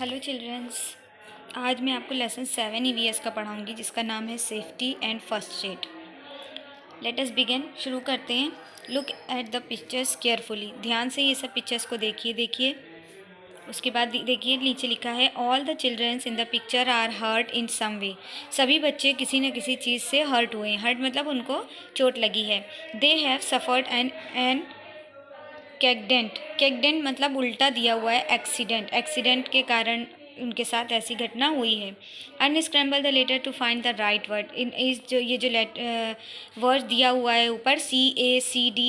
Hello children's. आज मैं आपको लेसन 7 ईवीएस का पढ़ाऊंगी जिसका नाम है safety and first aid. Let us begin. शुरू करते हैं। Look at the pictures carefully. ध्यान से ये सब पिक्चर्स को देखिए। उसके बाद देखिए नीचे लिखा है all the childrens in the picture are hurt in some way. सभी बच्चे किसी न किसी चीज़ से हर्ट हुए हैं। हर्ट मतलब उनको चोट लगी है। दे हैव सफर्ड एन कैकडेंट मतलब उल्टा दिया हुआ है एक्सीडेंट के कारण उनके साथ ऐसी घटना हुई है। Unscramble the letter to find the right word. इन इस जो ये जो वर्ड दिया हुआ है ऊपर CACDIEETN,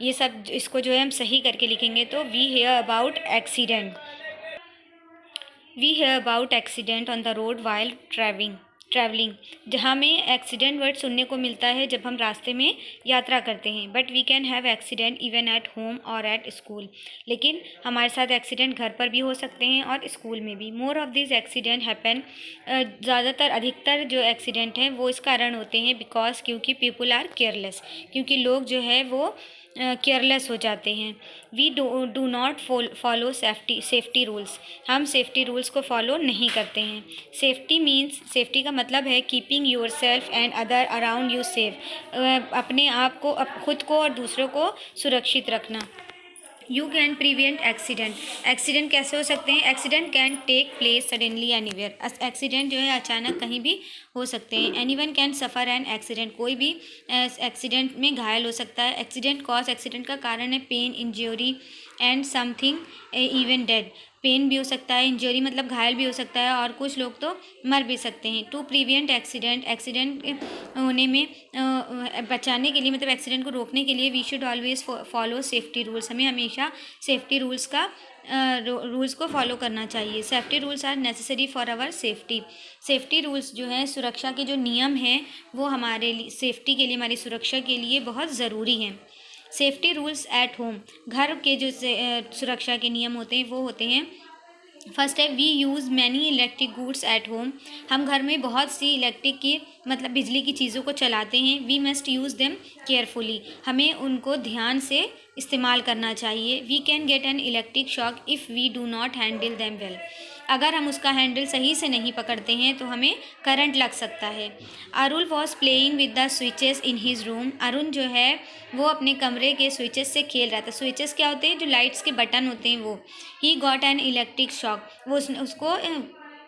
ये सब इसको जो है हम सही करके लिखेंगे तो we hear about accident on the road while travelling. जहाँ में एक्सीडेंट वर्ड सुनने को मिलता है जब हम रास्ते में यात्रा करते हैं। But we can have accident even at home और एट स्कूल। लेकिन हमारे साथ एक्सीडेंट घर पर भी हो सकते हैं और स्कूल में भी। More of this accident happen, अधिकतर जो एक्सीडेंट हैं वो इस कारण होते हैं बिकॉज क्योंकि पीपल आर केयरलेस, क्योंकि लोग जो है वो केयरलेस हो जाते हैं। We do not follow safety rules. हम सेफ्टी रूल्स को फॉलो नहीं करते हैं। सेफ्टी का मतलब है keeping yourself and other around you safe. अपने आप को खुद को और दूसरों को सुरक्षित रखना। यू कैन प्रिवेंट एक्सीडेंट कैसे हो सकते हैं? Accident can take place suddenly anywhere. Accident जो है अचानक कहीं भी हो सकते हैं। Anyone can suffer an accident, कोई भी एक्सीडेंट में घायल हो सकता है। एक्सीडेंट का कारण है pain, injury and something even dead. Pain भी हो सकता है, इंजरी मतलब घायल भी हो सकता है और कुछ लोग तो मर भी सकते हैं। टू प्रिवेंट एक्सीडेंट होने में बचाने के लिए मतलब एक्सीडेंट को रोकने के लिए we should always follow safety rules. हमें हमेशा सेफ्टी रूल्स को फॉलो करना चाहिए। Safety rules are necessary for our safety. Safety rules जो हैं, सुरक्षा के जो नियम हैं वो हमारे लिए सेफ्टी के लिए, हमारी सुरक्षा के लिए बहुत ज़रूरी हैं। सेफ्टी रूल्स एट होम, घर के जो सुरक्षा के नियम होते हैं वो होते हैं। फर्स्ट है we use many electric goods at home. हम घर में बहुत सी इलेक्ट्रिक की मतलब बिजली की चीज़ों को चलाते हैं। We must use them carefully, हमें उनको ध्यान से इस्तेमाल करना चाहिए। We can get an electric shock if we do not handle them well. अगर हम उसका हैंडल सही से नहीं पकड़ते हैं तो हमें करंट लग सकता है। Arun was playing with the switches in his room. Arun जो है वो अपने कमरे के स्विचेस से खेल रहा था। स्विचेस क्या होते हैं? जो लाइट्स के बटन होते हैं वो। He got an electric shock, वो उसको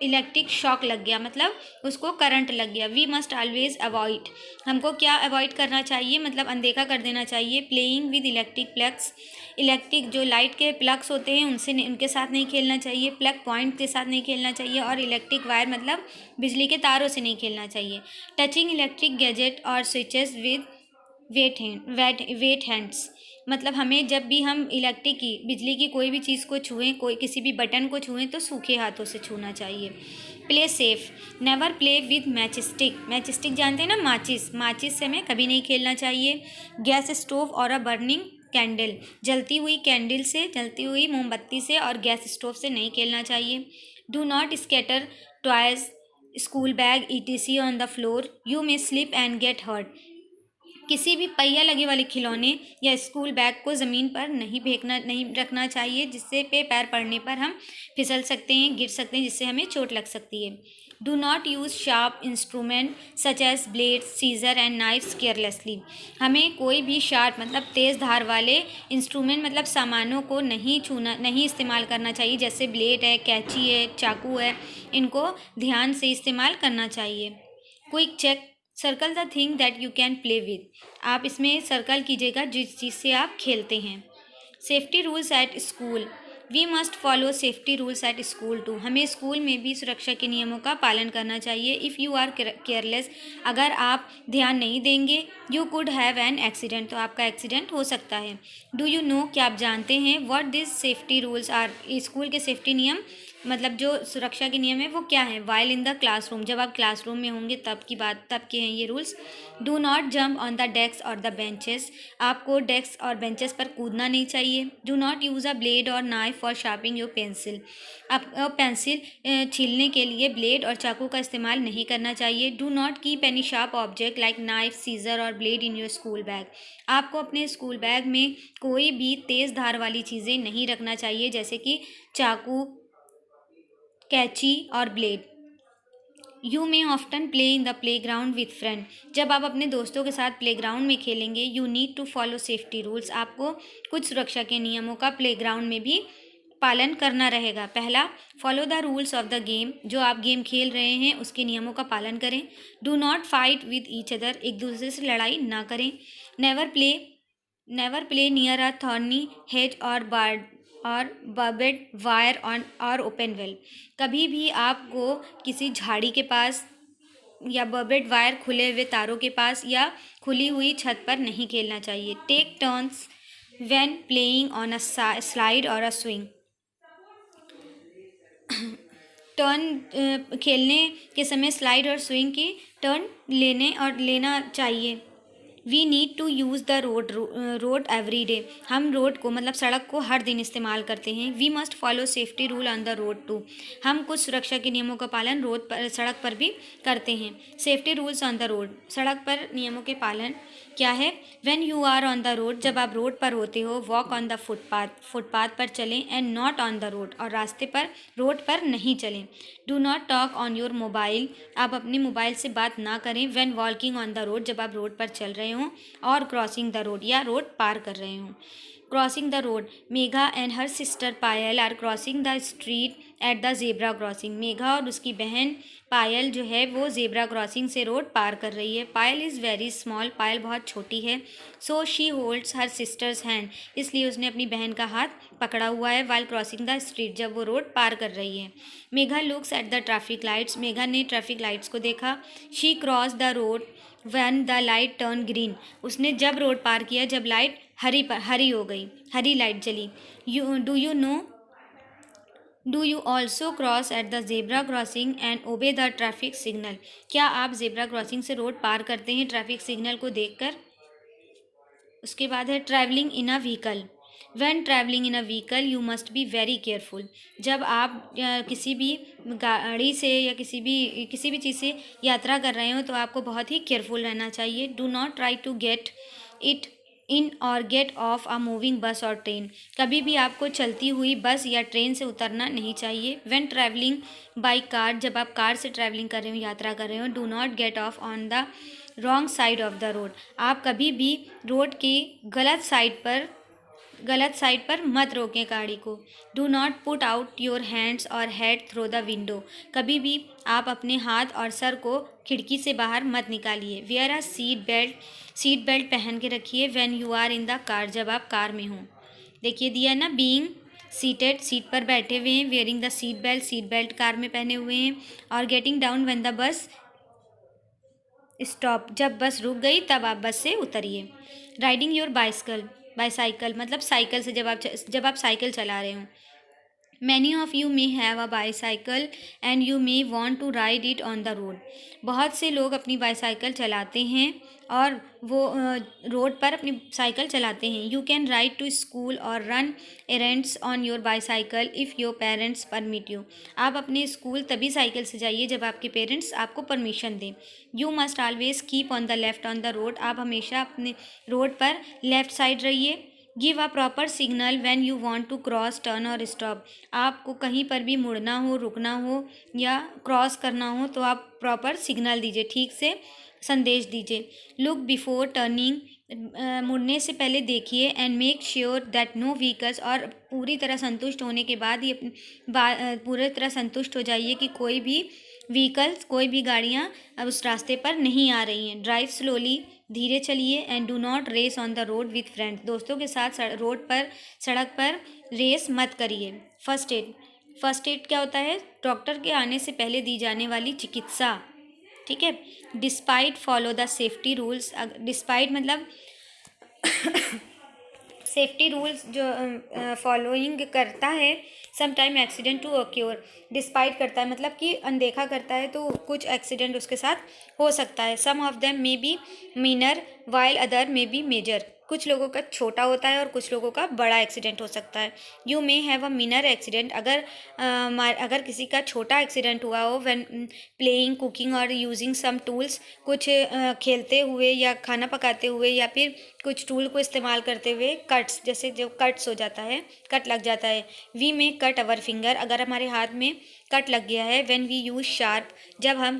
इलेक्ट्रिक शॉक लग गया मतलब उसको करंट लग गया। वी मस्ट ऑलवेज अवॉइड, हमको क्या अवॉइड करना चाहिए मतलब अनदेखा कर देना चाहिए। Playing with electric plugs, electric जो लाइट के प्लग्स होते हैं उनके साथ नहीं खेलना चाहिए। प्लग पॉइंट के साथ नहीं खेलना चाहिए और इलेक्ट्रिक वायर मतलब बिजली के तारों से नहीं खेलना चाहिए। टचिंग इलेक्ट्रिक गैजेट और स्विचेस विद वेट हैंड्स, मतलब हमें जब भी हम बिजली की कोई भी चीज़ को छुएं, कोई किसी भी बटन को छुएं तो सूखे हाथों से छूना चाहिए। Play safe, never play with matchstick जानते हैं ना, माचिस से हमें कभी नहीं खेलना चाहिए। गैस स्टोव और अ बर्निंग कैंडल, जलती हुई मोमबत्ती से और गैस स्टोव से नहीं खेलना चाहिए। Do not scatter toys, school bag ETC on the floor, you may slip and get hurt. किसी भी पहिया लगे वाले खिलौने या स्कूल बैग को ज़मीन पर नहीं रखना चाहिए, जिससे पे पैर पड़ने पर हम फिसल सकते हैं, गिर सकते हैं, जिससे हमें चोट लग सकती है। Do not use sharp instrument such as blades, scissor and knives carelessly. हमें कोई भी शार्प मतलब तेज़ धार वाले इंस्ट्रूमेंट मतलब सामानों को नहीं इस्तेमाल करना चाहिए, जैसे ब्लेड है, कैंची है, चाकू है, इनको ध्यान से इस्तेमाल करना चाहिए। Quick check, circle the thing that you can play with, आप इसमें सर्कल कीजिएगा जिस चीज़ से आप खेलते हैं। Safety rules at school, we must follow safety rules at school too. हमें स्कूल में भी सुरक्षा के नियमों का पालन करना चाहिए। इफ़ यू आर केयरलेस, अगर आप ध्यान नहीं देंगे, you could have an accident, तो आपका एक्सीडेंट हो सकता है। डू यू नो, क्या आप जानते हैं what this safety rules are, school के सेफ्टी नियम मतलब जो सुरक्षा के नियम है वो क्या है? वाइल इन द क्लासरूम, जब आप क्लासरूम में होंगे तब के हैं ये rules. Do not jump on the desk और द बेंचेस, आपको डेस्क और बेंचेस पर कूदना नहीं चाहिए। Do not use a blade और knife for sharping your pencil, आप पेंसिल छीलने के लिए ब्लेड और चाकू का इस्तेमाल नहीं करना चाहिए। Do not keep any sharp object like knife, scissor और blade in your school bag, आपको अपने स्कूल बैग में कोई भी तेज़ धार वाली चीज़ें नहीं रखना चाहिए, जैसे कि चाकू, कैंची और blade. You may often play in the play ground with friend, जब आप अपने दोस्तों के साथ प्ले ग्राउंड में खेलेंगे। You need to follow safety rules, आपको कुछ सुरक्षा के नियमों का प्ले ग्राउंड में भी पालन करना रहेगा। पहला, follow the rules of the game, जो आप गेम खेल रहे हैं उसके नियमों का पालन करें। Do not fight with each other, एक दूसरे से लड़ाई ना करें। Never play near a thorny hedge और बर्बेड वायर ऑन और ओपन वेल, कभी भी आपको किसी झाड़ी के पास या बर्बेड वायर, खुले हुए तारों के पास या खुली हुई छत पर नहीं खेलना चाहिए। Take turns when playing on a slide और अ स्विंग, खेलने के समय स्लाइड और स्विंग की टर्न लेना चाहिए। We need to use the road every day, हम रोड को मतलब सड़क को हर दिन इस्तेमाल करते हैं। We must follow safety rule on the road too, हम कुछ सुरक्षा के नियमों का पालन सड़क पर भी करते हैं। Safety rules on the road, सड़क पर नियमों के पालन क्या है? When you are on the road, जब आप रोड पर होते हो। वॉक ऑन द फुटपाथ पर चलें। And not on the road, और रास्ते पर रोड पर नहीं चलें। Do not talk on your mobile, आप अपने मोबाइल से बात ना करें। When walking on the road, जब आप रोड पर चल रहे हों। और क्रॉसिंग द रोड, या रोड पार कर रहे हों। Crossing the road, Megha and her sister Payal are crossing the street at the zebra crossing, Megha और उसकी बहन पायल जो है वो जेब्रा क्रॉसिंग से रोड पार कर रही है। पायल इज़ वेरी स्मॉल, पायल बहुत छोटी है। So she holds her sisters hand, इसलिए उसने अपनी बहन का हाथ पकड़ा हुआ है। वाइल क्रॉसिंग द स्ट्रीट, जब वो रोड पार कर रही है। Megha looks at the traffic lights, Megha ने ट्रैफिक लाइट्स को देखा। She cross the road when the light turn green, उसने जब रोड पार किया जब लाइट हरी हो गई, हरी लाइट जली। Do you also cross eight the zebra crossing and obey the traffic signal, क्या आप जेब्रा क्रॉसिंग से रोड पार करते हैं ट्रैफिक सिग्नल को देखकर? उसके बाद है travelling in a vehicle, when travelling in a vehicle you must be very careful, जब आप किसी भी गाड़ी से या किसी भी चीज़ से यात्रा कर रहे हो तो आपको बहुत ही केयरफुल रहना चाहिए। Do not try to get it in और गेट ऑफ अ मूविंग बस और ट्रेन, कभी भी आपको चलती हुई बस या ट्रेन से उतरना नहीं चाहिए। व्हेन ट्रैवलिंग बाई कार, जब आप कार से ट्रैवलिंग कर रहे हो, यात्रा कर रहे हो। Do not gate of on the wrong side of the road, आप कभी भी रोड की गलत साइड पर मत रोकें गाड़ी को। Do not put out your hands और हेड थ्रू द विंडो, कभी भी आप अपने हाथ और सर को खिड़की से बाहर मत निकालिए। वेयर अ सीट बेल्ट पहन के रखिए। When you are in the car, जब आप कार में हों। देखिए दिया ना, बीइंग सीटेड, सीट पर बैठे हुए हैं। Wearing the seat belt car में पहने हुए हैं। और getting down when the bus stop, जब बस रुक गई तब आप बस से उतरिए। राइडिंग योर बाईसाइकिल मतलब साइकिल से जब आप साइकिल चला रहे हो। Many of you may have a bicycle and you may want to ride it on the road, बहुत से लोग अपनी बाईसाइकिल चलाते हैं और वो रोड पर अपनी साइकिल चलाते हैं। You can ride to school और run errands on your bicycle if your parents permit you, आप अपने स्कूल तभी साइकिल से जाइए जब आपके पेरेंट्स आपको परमिशन दें। You must always keep on the left on the road, आप हमेशा अपने रोड पर लेफ्ट साइड रहिए। Give a proper signal when you want to cross, turn और स्टॉप, आपको कहीं पर भी मुड़ना हो, रुकना हो या क्रॉस करना हो तो आप प्रॉपर सिग्नल दीजिए, ठीक से संदेश दीजिए। लुक बिफोर टर्निंग, मुड़ने से पहले देखिए। And make sure that no vehicles, और पूरी तरह संतुष्ट होने के बाद ही पूरी तरह संतुष्ट हो जाइए कि कोई भी व्हीकल्स, कोई भी गाड़ियाँ अब उस रास्ते पर नहीं आ रही हैं। ड्राइव स्लोली, धीरे चलिए। And do not race on the road with friends, दोस्तों के साथ सड़क पर रेस मत करिए। फर्स्ट एड क्या होता है? डॉक्टर के आने से पहले दी जाने वाली चिकित्सा, ठीक है। Despite follow the safety rules, despite मतलब सेफ्टी रूल्स जो फॉलोइंग करता है, some time accident to occur, despite करता है मतलब कि अनदेखा करता है तो कुछ एक्सीडेंट उसके साथ हो सकता है। Some of them may be minor while other may be major, कुछ लोगों का छोटा होता है और कुछ लोगों का बड़ा एक्सीडेंट हो सकता है। You may have a minor accident, अगर किसी का छोटा एक्सीडेंट हुआ हो व्हेन प्लेइंग कुकिंग और यूजिंग सम टूल्स, कुछ खेलते हुए या खाना पकाते हुए या फिर कुछ टूल को इस्तेमाल करते हुए, कट्स जैसे जो कट्स हो जाता है, कट लग जाता है। We may cut our finger, अगर हमारे हाथ में कट लग गया है। व्हेन वी यूज़ शार्प, जब हम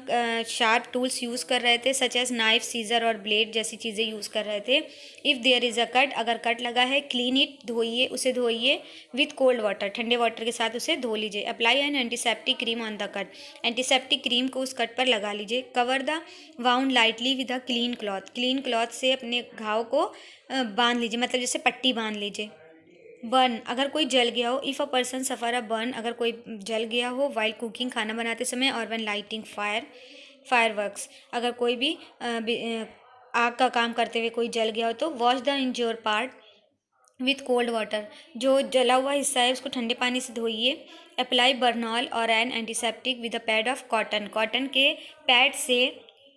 शार्प टूल्स यूज़ कर रहे थे सच एज नाइफ सीजर और ब्लेड जैसी चीज़ें यूज़ कर रहे थे। If there is a cut, अगर कट लगा है, क्लीन इट, धोइए, उसे धोइए विथ कोल्ड वाटर, ठंडे वाटर के साथ उसे धो लीजिए। Apply an antiseptic cream on the cut, antiseptic cream को उस कट पर लगा लीजिए। Cover the wound lightly with a clean cloth, clean cloth से अपने घाव को बांध लीजिए, मतलब जैसे पट्टी बांध लीजिए। बर्न, अगर कोई जल गया हो, if a person suffer a burn, अगर कोई जल गया हो वाइल कुकिंग, खाना बनाते समय, और वन लाइटिंग फायरवर्क्स, अगर कोई भी आग का काम करते हुए कोई जल गया हो तो wash the इंज्योर part with cold water, जो जला हुआ हिस्सा है उसको ठंडे पानी से धोइए। अप्लाई बर्नॉल और N antiseptic with a pad of cotton, cotton के पैड से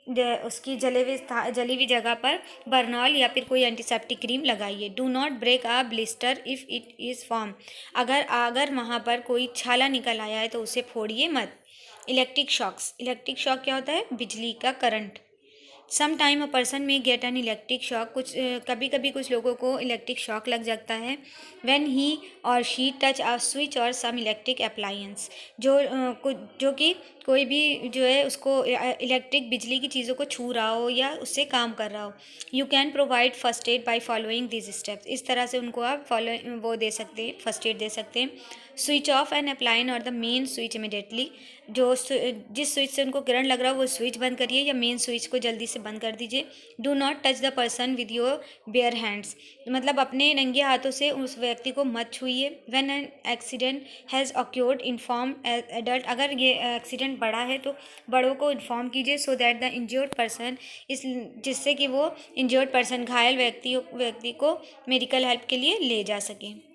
उसकी जली हुई जगह पर बर्नॉल या फिर कोई एंटीसेप्टिक क्रीम लगाइए। Do not break a blister if it is form, अगर वहाँ पर कोई छाला निकल आया है तो उसे फोड़िए मत। इलेक्ट्रिक शॉक्स, इलेक्ट्रिक शॉक क्या होता है? बिजली का current. Some time a person may get an electric shock, कभी कभी कुछ लोगों को इलेक्ट्रिक शॉक लग जाता है। व्हेन ही और शी टच अ स्विच और सम इलेक्ट्रिक अप्लायंस, जो कि कोई भी जो है उसको इलेक्ट्रिक बिजली की चीज़ों को छू रहा हो या उससे काम कर रहा हो। You can provide first aid by following this steps, इस तरह से उनको आप वो दे सकते हैं, फर्स्ट एड दे सकते हैं। स्विच ऑफ एंड अप्लाइन और द मेन स्विच इमिडिएटली, जिस स्विच से उनको करंट लग रहा हो वो स्विच बंद करिए या मेन स्विच को जल्दी से बंद कर दीजिए। Do not touch the person with your bare hands, मतलब अपने नंगे हाथों से उस व्यक्ति को मत छूइए। When an accident has occurred inform adult, अगर ये एक्सीडेंट बड़ा है तो बड़ों को इन्फॉर्म कीजिए so that the injured person, इस जिससे कि वो इंज्योर्ड पर्सन घायल व्यक्ति को मेडिकल हेल्प के लिए ले जा सके।